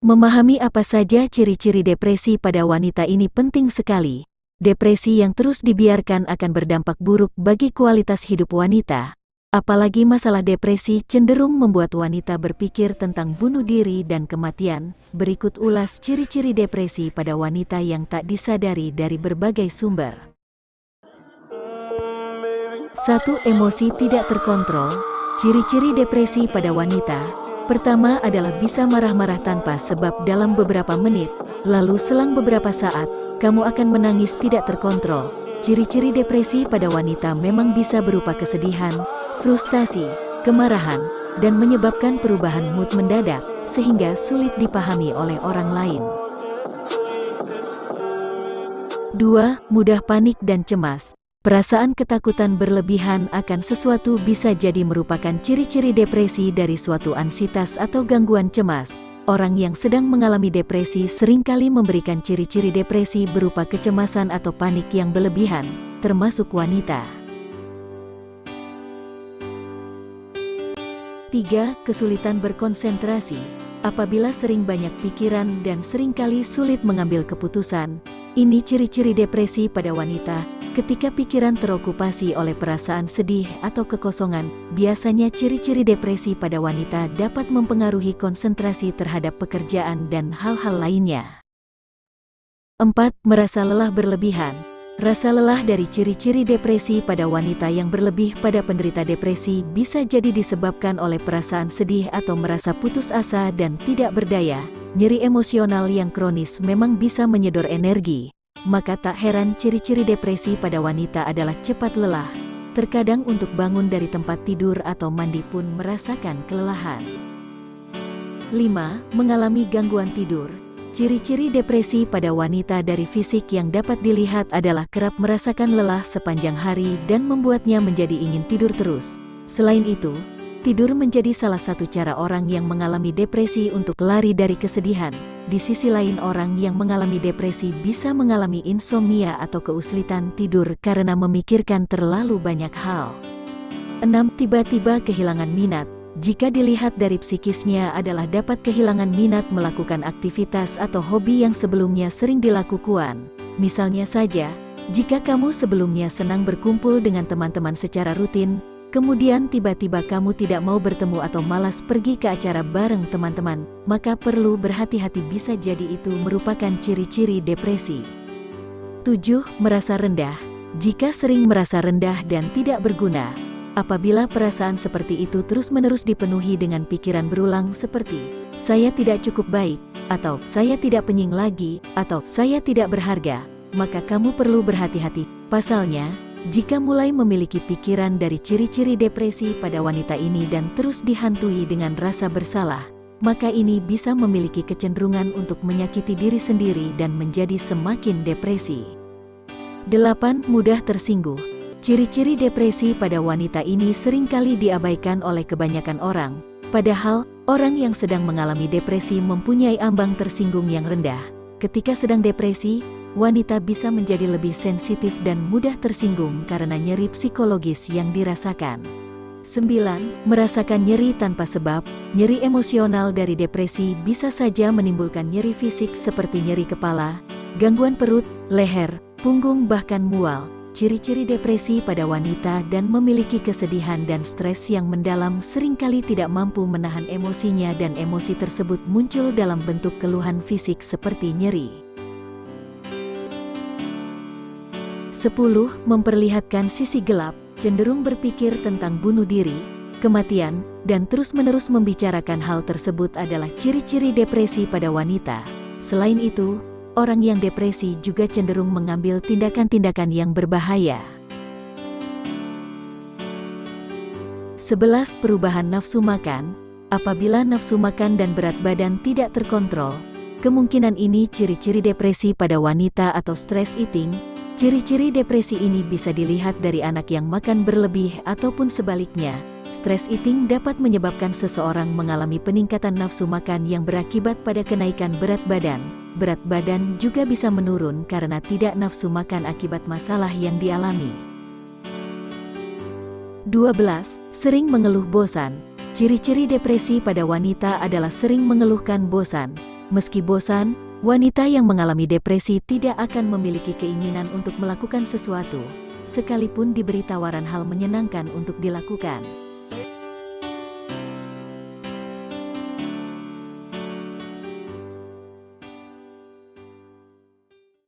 Memahami apa saja ciri-ciri depresi pada wanita ini penting sekali. Depresi yang terus dibiarkan akan berdampak buruk bagi kualitas hidup wanita. Apalagi masalah depresi cenderung membuat wanita berpikir tentang bunuh diri dan kematian. Berikut ulas ciri-ciri depresi pada wanita yang tak disadari dari berbagai sumber. 1. Emosi tidak terkontrol. Ciri-ciri depresi pada wanita. Pertama adalah bisa marah-marah tanpa sebab dalam beberapa menit, lalu selang beberapa saat, kamu akan menangis tidak terkontrol. Ciri-ciri depresi pada wanita memang bisa berupa kesedihan, frustasi, kemarahan, dan menyebabkan perubahan mood mendadak, sehingga sulit dipahami oleh orang lain. 2. Mudah panik dan cemas. Perasaan ketakutan berlebihan akan sesuatu bisa jadi merupakan ciri-ciri depresi dari suatu anksitas atau gangguan cemas. Orang yang sedang mengalami depresi seringkali memberikan ciri-ciri depresi berupa kecemasan atau panik yang berlebihan, termasuk wanita. 3. Kesulitan berkonsentrasi. Apabila sering banyak pikiran dan seringkali sulit mengambil keputusan, ini ciri-ciri depresi pada wanita. Ketika pikiran terokupasi oleh perasaan sedih atau kekosongan, biasanya ciri-ciri depresi pada wanita dapat mempengaruhi konsentrasi terhadap pekerjaan dan hal-hal lainnya. 4. Merasa lelah berlebihan. Rasa lelah dari ciri-ciri depresi pada wanita yang berlebih pada penderita depresi bisa jadi disebabkan oleh perasaan sedih atau merasa putus asa dan tidak berdaya. Nyeri emosional yang kronis memang bisa menyedor energi. Maka tak heran ciri-ciri depresi pada wanita adalah cepat lelah. Terkadang untuk bangun dari tempat tidur atau mandi pun merasakan kelelahan. 5. Mengalami gangguan tidur. Ciri-ciri depresi pada wanita dari fisik yang dapat dilihat adalah kerap merasakan lelah sepanjang hari dan membuatnya menjadi ingin tidur terus. Selain itu, tidur menjadi salah satu cara orang yang mengalami depresi untuk lari dari kesedihan. Di sisi lain, orang yang mengalami depresi bisa mengalami insomnia atau kesulitan tidur karena memikirkan terlalu banyak hal. 6. Tiba-tiba kehilangan minat. Jika dilihat dari psikisnya adalah dapat kehilangan minat melakukan aktivitas atau hobi yang sebelumnya sering dilakukan. Misalnya saja, jika kamu sebelumnya senang berkumpul dengan teman-teman secara rutin, kemudian tiba-tiba kamu tidak mau bertemu atau malas pergi ke acara bareng teman-teman, maka perlu berhati-hati, bisa jadi itu merupakan ciri-ciri depresi. 7. Merasa rendah. Jika sering merasa rendah dan tidak berguna, apabila perasaan seperti itu terus-menerus dipenuhi dengan pikiran berulang seperti, saya tidak cukup baik, atau saya tidak penting lagi, atau saya tidak berharga, maka kamu perlu berhati-hati. Pasalnya, jika mulai memiliki pikiran dari ciri-ciri depresi pada wanita ini dan terus dihantui dengan rasa bersalah, maka ini bisa memiliki kecenderungan untuk menyakiti diri sendiri dan menjadi semakin depresi. 8. Mudah tersinggung. Ciri-ciri depresi pada wanita ini seringkali diabaikan oleh kebanyakan orang, padahal orang yang sedang mengalami depresi mempunyai ambang tersinggung yang rendah. Ketika sedang depresi, wanita bisa menjadi lebih sensitif dan mudah tersinggung karena nyeri psikologis yang dirasakan. 9. Merasakan nyeri tanpa sebab. Nyeri emosional dari depresi bisa saja menimbulkan nyeri fisik seperti nyeri kepala, gangguan perut, leher, punggung bahkan mual. Ciri-ciri depresi pada wanita dan memiliki kesedihan dan stres yang mendalam seringkali tidak mampu menahan emosinya dan emosi tersebut muncul dalam bentuk keluhan fisik seperti nyeri. 10. Memperlihatkan sisi gelap, cenderung berpikir tentang bunuh diri, kematian, dan terus-menerus membicarakan hal tersebut adalah ciri-ciri depresi pada wanita. Selain itu, orang yang depresi juga cenderung mengambil tindakan-tindakan yang berbahaya. 11. Perubahan nafsu makan. Apabila nafsu makan dan berat badan tidak terkontrol, kemungkinan ini ciri-ciri depresi pada wanita atau stress eating. Ciri-ciri depresi ini bisa dilihat dari anak yang makan berlebih ataupun sebaliknya. Stress eating dapat menyebabkan seseorang mengalami peningkatan nafsu makan yang berakibat pada kenaikan berat badan. Berat badan juga bisa menurun karena tidak nafsu makan akibat masalah yang dialami. 12. Sering mengeluh bosan. Ciri-ciri depresi pada wanita adalah sering mengeluhkan bosan. Meski bosan, wanita yang mengalami depresi tidak akan memiliki keinginan untuk melakukan sesuatu, sekalipun diberi tawaran hal menyenangkan untuk dilakukan.